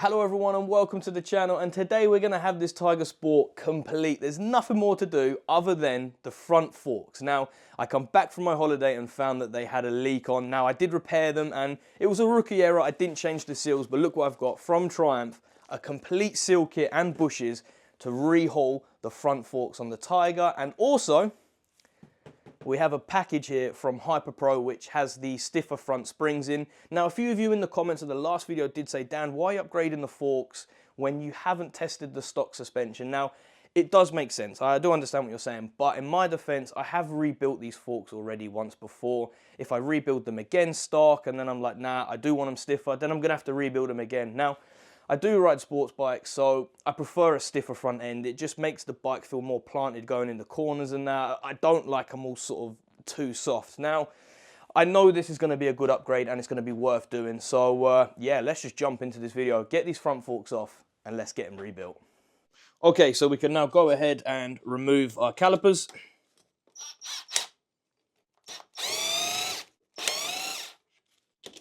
Hello everyone and welcome to the channel, and today we're going to have this Tiger Sport complete. There's nothing more to do other than the front forks. Now, I come back from my holiday and found that they had a leak on. Now, I did repair them and it was a rookie error. I didn't change the seals, but look what I've got from Triumph, a complete seal kit and bushes to rehaul the front forks on the Tiger. And also, we have a package here from Hyperpro which has the stiffer front springs in. Now, a few of you in the comments of the last video did say, Dan, why are you upgrading the forks when you haven't tested the stock suspension? Now, it does make sense. I do understand what you're saying, but in my defense, I have rebuilt these forks already once before. If I rebuild them again stock and then I'm like, nah, I do want them stiffer, then I'm gonna have to rebuild them again. Now, I do ride sports bikes, so I prefer a stiffer front end. It just makes the bike feel more planted going in the corners and that. I don't like them all sort of too soft. Now, I know this is going to be a good upgrade and it's going to be worth doing. So yeah, let's just jump into this video, get these front forks off and let's get them rebuilt. Okay, so we can now go ahead and remove our calipers.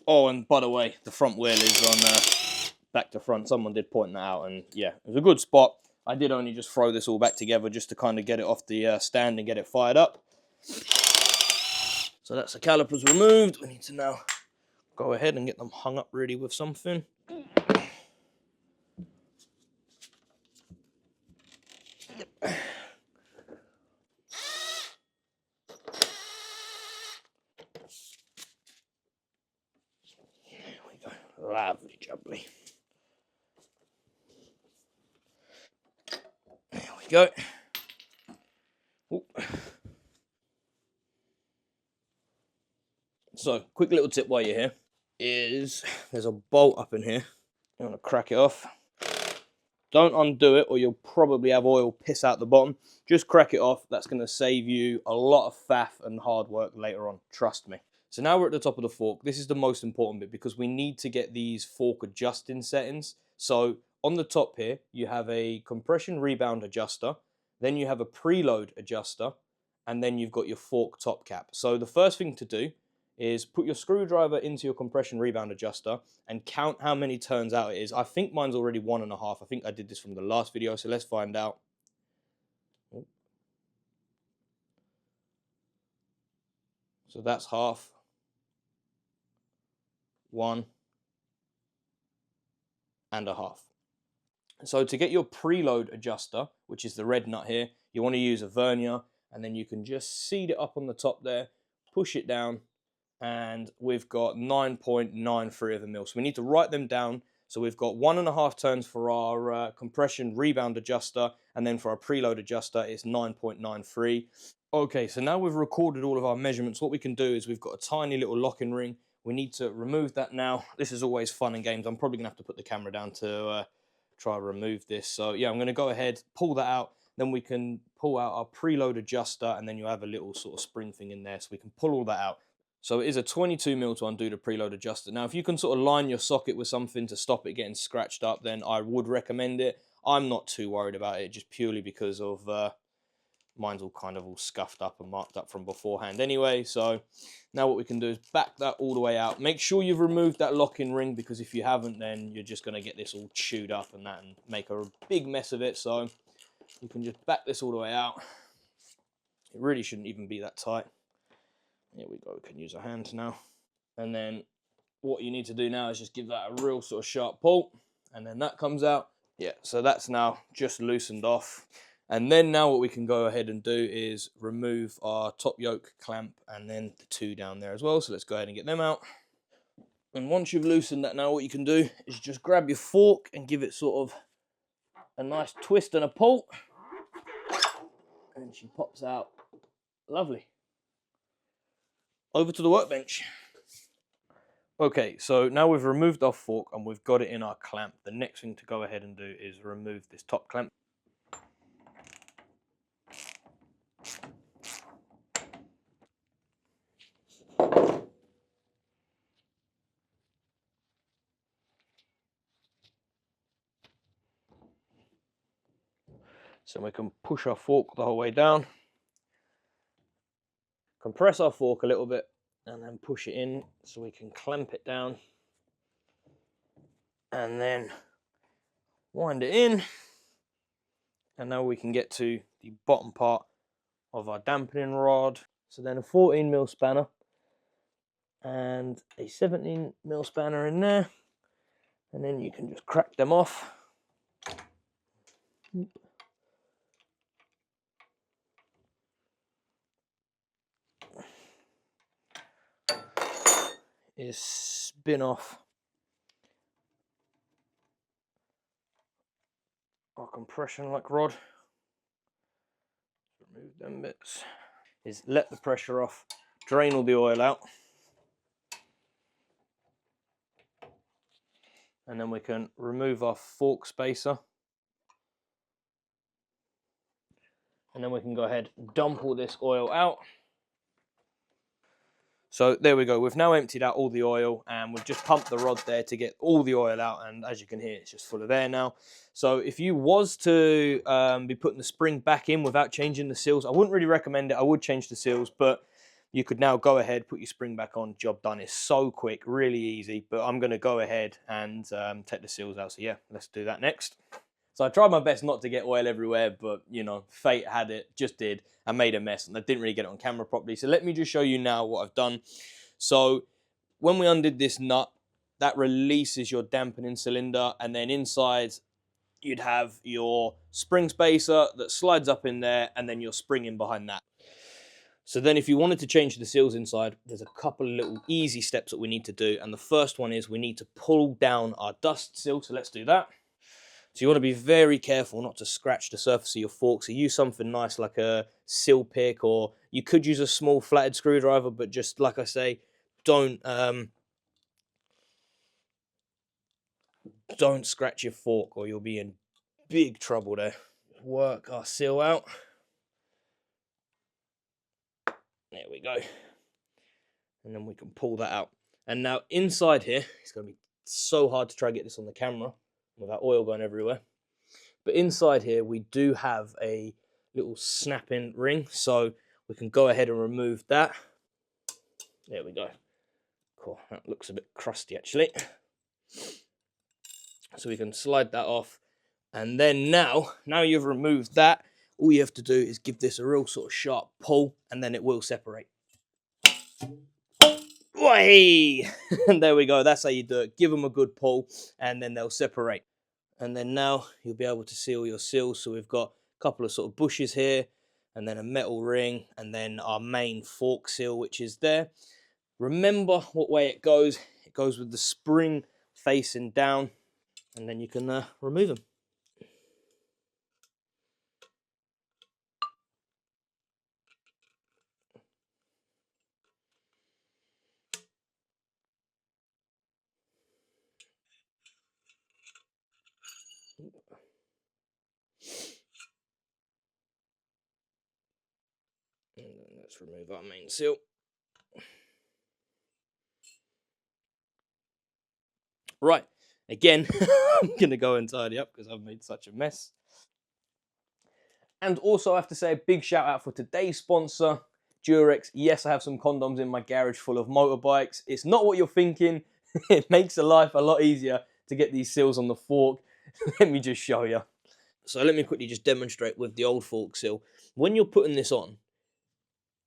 Oh, and by the way, the front wheel is on back to front. Someone did point that out, and yeah, it was a good spot. I did only just throw this all back together just to kind of get it off the stand and get it fired up. So that's the calipers removed. We need to now go ahead and get them hung up really with something. Yep. There we go. Lovely jubbly. There we go. Ooh. So, quick little tip while you're here is there's a bolt up in here. You want to crack it off. Don't undo it or you'll probably have oil piss out the bottom. Just crack it off. That's going to save you a lot of faff and hard work later on. Trust me. So now we're at the top of the fork. This is the most important bit because we need to get these fork adjusting settings. So on the top here, you have a compression rebound adjuster. Then you have a preload adjuster. And then you've got your fork top cap. So the first thing to do is put your screwdriver into your compression rebound adjuster and count how many turns out it is. I think mine's already 1.5. I think I did this from the last video, so let's find out. So that's half. 1.5. So to get your preload adjuster, which is the red nut here, you want to use a vernier, and then you can just seat it up on the top there, push it down, and we've got 9.93 of a mil. So we need to write them down. So we've got 1.5 turns for our compression rebound adjuster, and then for our preload adjuster, it's 9.93. Okay, so now we've recorded all of our measurements. What we can do is we've got a tiny little locking ring. We need to remove that now. This is always fun and games. I'm probably gonna have to put the camera down to try to remove this. So yeah, I'm gonna go ahead, pull that out. Then we can pull out our preload adjuster, and then you have a little sort of spring thing in there, so we can pull all that out. So it is a 22 mil to undo the preload adjuster. Now, if you can sort of line your socket with something to stop it getting scratched up, then I would recommend it. I'm not too worried about it, just purely because of mine's all kind of all scuffed up and marked up from beforehand anyway. So now what we can do is back that all the way out. Make sure you've removed that locking ring, because if you haven't, then you're just going to get this all chewed up and that and make a big mess of it. So you can just back this all the way out. It really shouldn't even be that tight. Here we go, we can use our hand now. And then what you need to do now is just give that a real sort of sharp pull, and then that comes out. Yeah, so that's now just loosened off. And then now what we can go ahead and do is remove our top yoke clamp and then the two down there as well. So let's go ahead and get them out. And once you've loosened that now, what you can do is just grab your fork and give it sort of a nice twist and a pull. And she pops out. Lovely. Over to the workbench. Okay, so now we've removed our fork and we've got it in our clamp. The next thing to go ahead and do is remove this top clamp. So we can push our fork the whole way down, compress our fork a little bit, and then push it in so we can clamp it down. And then wind it in, and now we can get to the bottom part of our dampening rod. So then a 14mm spanner and a 17mm spanner in there, and then you can just crack them off. Is spin off our compression lock rod. Remove them bits. Is let the pressure off, drain all the oil out, and then we can remove our fork spacer, and then we can go ahead and dump all this oil out. So there we go, we've now emptied out all the oil, and we've just pumped the rod there to get all the oil out, and as you can hear, it's just full of air now. So if you was to be putting the spring back in without changing the seals, I wouldn't really recommend it. I would change the seals, but you could now go ahead, put your spring back on, job done. It's so quick, really easy, but I'm going to go ahead and take the seals out. So yeah, let's do that next. So I tried my best not to get oil everywhere, but you know, fate had it, just did. I made a mess and I didn't really get it on camera properly. So let me just show you now what I've done. So when we undid this nut, that releases your dampening cylinder, and then inside you'd have your spring spacer that slides up in there, and then your spring in behind that. So then if you wanted to change the seals inside, there's a couple of little easy steps that we need to do. And the first one is we need to pull down our dust seal. So let's do that. So you want to be very careful not to scratch the surface of your fork. So use something nice like a seal pick, or you could use a small flatted screwdriver, but just like I say, don't scratch your fork or you'll be in big trouble there. Work our seal out. There we go. And then we can pull that out. And now inside here, it's going to be so hard to try and get this on the camera without oil going everywhere. But inside here, we do have a little snap-in ring. So we can go ahead and remove that. There we go. Cool, that looks a bit crusty actually. So we can slide that off. And then now you've removed that, all you have to do is give this a real sort of sharp pull, and then it will separate. Way! And there we go, that's how you do it. Give them a good pull, and then they'll separate. And then now you'll be able to see all your seals. So we've got a couple of sort of bushes here, and then a metal ring, and then our main fork seal, which is there. Remember what way it goes. It goes with the spring facing down, and then you can remove them. And then let's remove our main seal. Right, again, I'm going to go and tidy up because I've made such a mess. And also I have to say a big shout out for today's sponsor, Durex. Yes, I have some condoms in my garage full of motorbikes. It's not what you're thinking. It makes the life a lot easier to get these seals on the fork. Let me just show you. So let me quickly just demonstrate with the old fork seal. When you're putting this on,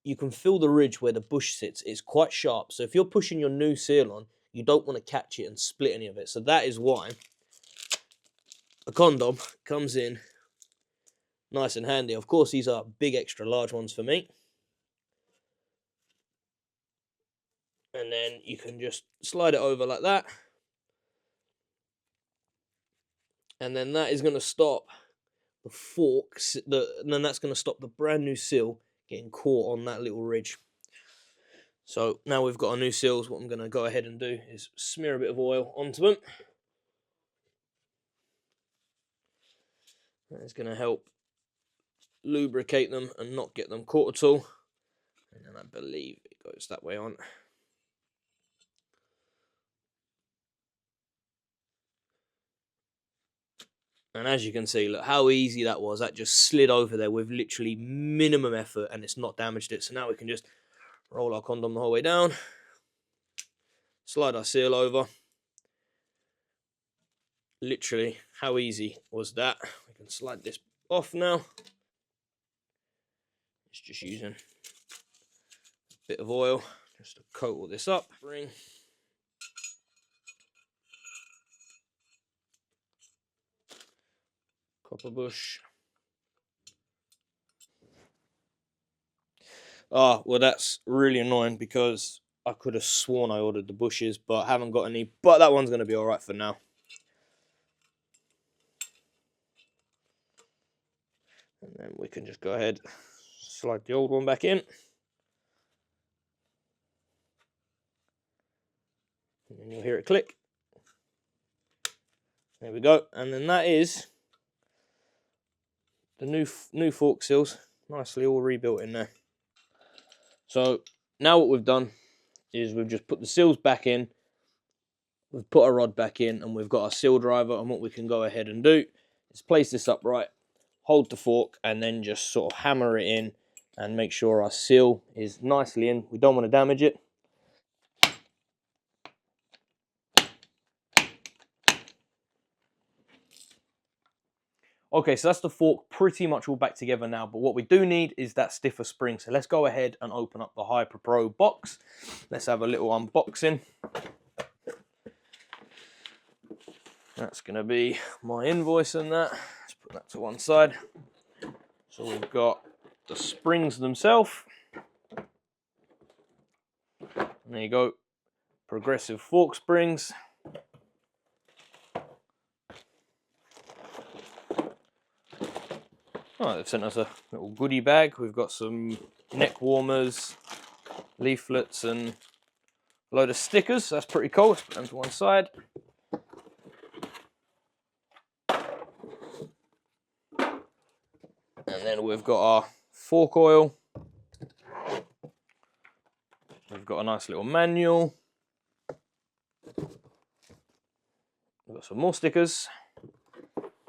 you can feel the ridge where the bush sits. It's quite sharp. So if you're pushing your new seal on, you don't want to catch it and split any of it. So that is why a condom comes in nice and handy. Of course, these are big extra large ones for me. And then you can just slide it over like that. And then that is going to stop the forks, and then that's going to stop the brand new seal getting caught on that little ridge. So now we've got our new seals, what I'm going to go ahead and do is smear a bit of oil onto them. That is going to help lubricate them and not get them caught at all. And then I believe it goes that way on. And as you can see, look how easy that was. That just slid over there with literally minimum effort, and it's not damaged it. So now we can just roll our condom the whole way down, slide our seal over, literally, how easy was that? We can slide this off now. It's just using a bit of oil just to coat all this up. Spring. Copper bush. Ah, well, that's really annoying because I could have sworn I ordered the bushes, but I haven't got any. But that one's going to be all right for now. And then we can just go ahead, slide the old one back in. And then you'll hear it click. There we go. And then that is the new fork seals. Nicely all rebuilt in there. So now what we've done is we've just put the seals back in. We've put our rod back in and we've got our seal driver, and what we can go ahead and do is place this upright, hold the fork, and then just sort of hammer it in and make sure our seal is nicely in. We don't want to damage it. Okay, so that's the fork pretty much all back together now, but what we do need is that stiffer spring. So let's go ahead and open up the Hyperpro box. Let's have a little unboxing. That's going to be my invoice and that. Let's put that to one side. So we've got the springs themselves. And there you go, progressive fork springs. Oh, they've sent us a little goodie bag. We've got some neck warmers, leaflets, and a load of stickers. That's pretty cool. Let's put them to one side. And then we've got our fork oil. We've got a nice little manual. We've got some more stickers.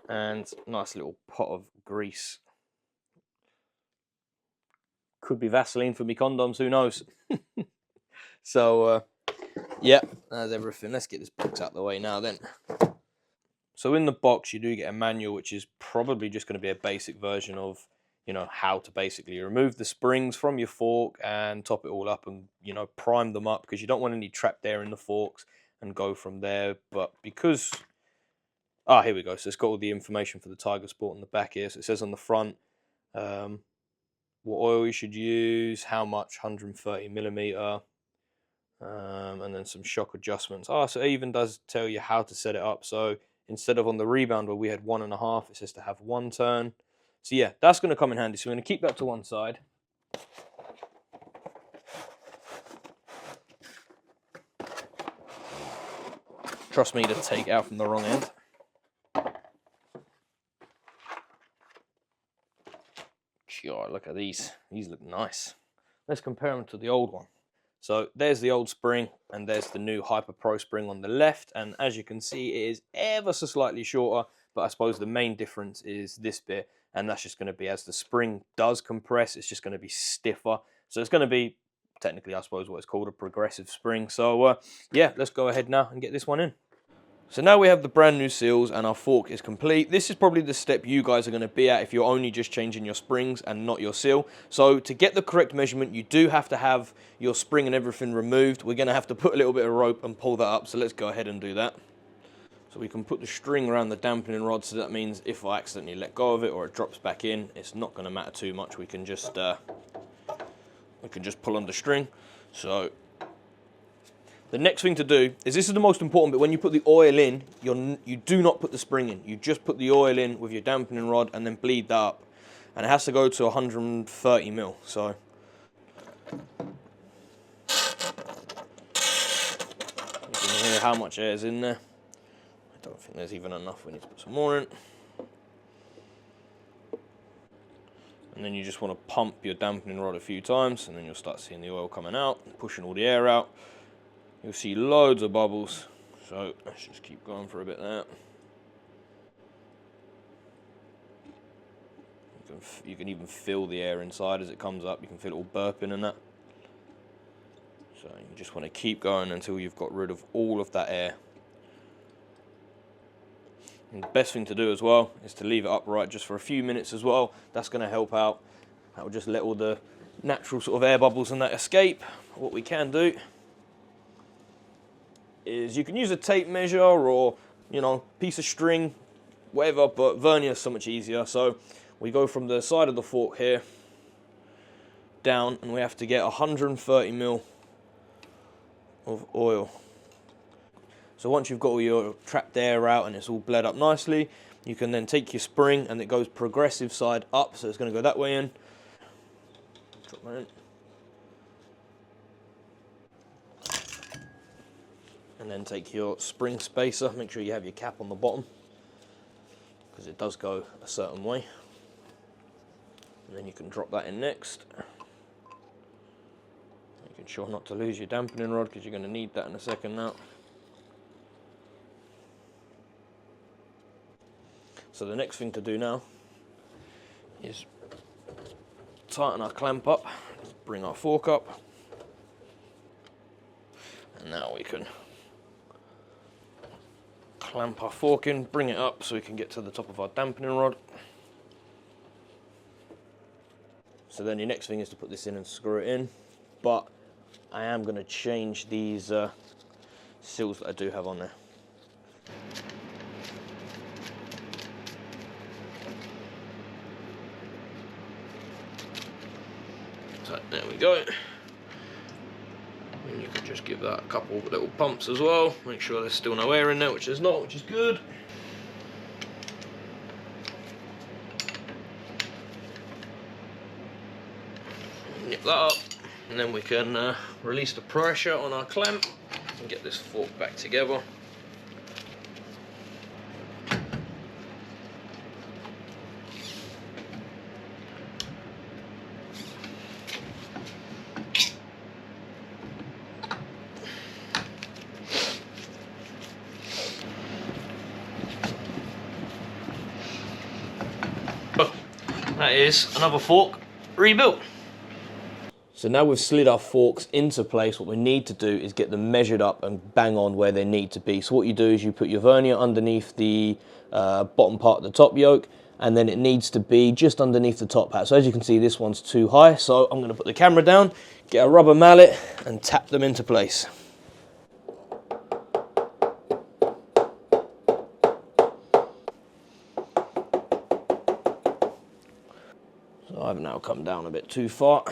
And a nice little pot of grease. Could be Vaseline for me condoms, who knows? So, yeah, that's everything. Let's get this box out of the way now then. So in the box, you do get a manual, which is probably just going to be a basic version of, you know, how to basically remove the springs from your fork and top it all up and, you know, prime them up, because you don't want any trapped air in the forks and go from there. But because... Ah, here we go. So it's got all the information for the Tiger Sport on the back here. So it says on the front what oil you should use, how much, 130mm, and then some shock adjustments. Ah, so it even does tell you how to set it up. So instead of on the rebound where we had 1.5, it says to have 1 turn. So yeah, that's going to come in handy. So we're going to keep that to one side. Trust me to take it out from the wrong end. God, look at these. These look nice. Let's compare them to the old one. So there's the old spring and there's the new Hyperpro spring on the left. And as you can see, it is ever so slightly shorter, but I suppose the main difference is this bit. And that's just going to be, as the spring does compress, it's just going to be stiffer. So it's going to be, technically, I suppose, what it's called a progressive spring. So yeah, let's go ahead now and get this one in. So now we have the brand new seals and our fork is complete. This is probably the step you guys are going to be at if you're only just changing your springs and not your seal. So to get the correct measurement, you do have to have your spring and everything removed. We're going to have to put a little bit of rope and pull that up. So let's go ahead and do that. So we can put the string around the dampening rod. So that means if I accidentally let go of it or it drops back in, it's not going to matter too much. We can just pull on the string. So the next thing to do is, this is the most important bit, when you put the oil in, you do not put the spring in. You just put the oil in with your dampening rod and then bleed that up. And it has to go to 130mm. So you can hear how much air is in there. I don't think there's even enough. We need to put some more in. And then you just want to pump your dampening rod a few times, and then you'll start seeing the oil coming out, pushing all the air out. You'll see loads of bubbles, so let's just keep going for a bit there. You can even feel the air inside as it comes up. You can feel it all burping and that. So you just want to keep going until you've got rid of all of that air. And the best thing to do as well is to leave it upright just for a few minutes as well. That's going to help out. That will just let all the natural sort of air bubbles and that escape. What we can do is you can use a tape measure or, you know, piece of string, whatever, but vernier is so much easier. So we go from the side of the fork here down, and we have to get 130 ml of oil. So once you've got all your trapped air out and it's all bled up nicely, you can then take your spring, and it goes progressive side up, so it's going to go that way in. Drop that in. And then take your spring spacer, make sure you have your cap on the bottom, because it does go a certain way. And then you can drop that in next. Making sure not to lose your dampening rod, because you're going to need that in a second now. So the next thing to do now is tighten our clamp up, bring our fork up, and now we can clamp our fork in, bring it up so we can get to the top of our dampening rod. So then your next thing is to put this in and screw it in, but I am going to change these seals that I do have on there. So there we go. And you can just give that a couple of little pumps as well. Make sure there's still no air in there, which there's not, which is good. Nip that up, and then we can release the pressure on our clamp and get this fork back together. That is another fork rebuilt. So now we've slid our forks into place, what we need to do is get them measured up and bang on where they need to be. So what you do is you put your vernier underneath the bottom part of the top yoke, and then it needs to be just underneath the top hat. So as you can see, this one's too high, so I'm going to put the camera down, get a rubber mallet and tap them into place. So I've now come down a bit too far.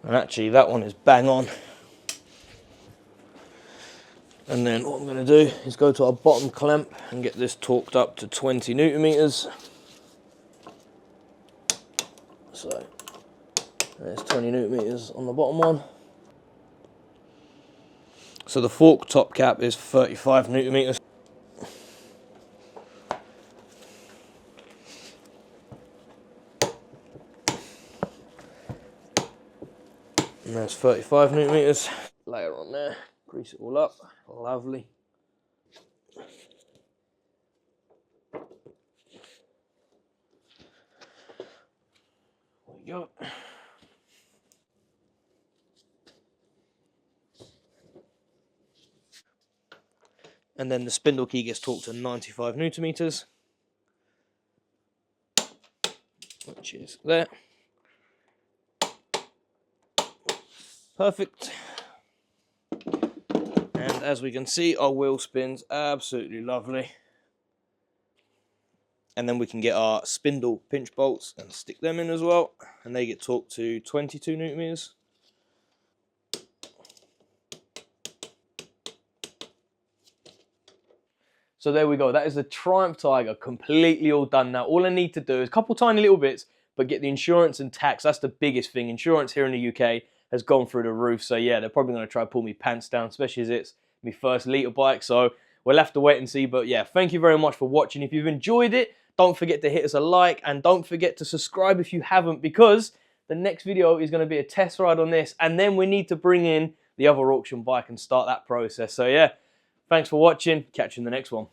And actually that one is bang on. And then what I'm going to do is go to our bottom clamp and get this torqued up to 20 Newton meters. So there's 20 Newton meters on the bottom one. So the fork top cap is 35 Newton meters. And there's 35 Newton meters. Layer on there, grease it all up, lovely. There we go. And then the spindle key gets torqued to 95 Newton meters, which is there. Perfect. And as we can see, our wheel spins absolutely lovely. And then we can get our spindle pinch bolts and stick them in as well, and they get torqued to 22 Newton meters. So there we go, that is the Triumph Tiger completely all done now. All I need to do is a couple tiny little bits, but get the insurance and tax. That's the biggest thing. Insurance here in the UK has gone through the roof, so yeah, they're probably going to try to pull me pants down, especially as it's my first litre bike, so we'll have to wait and see. But yeah, thank you very much for watching. If you've enjoyed it, don't forget to hit us a like, and don't forget to subscribe if you haven't, because the next video is going to be a test ride on this, and then we need to bring in the other auction bike and start that process. So yeah, thanks for watching, catch you in the next one.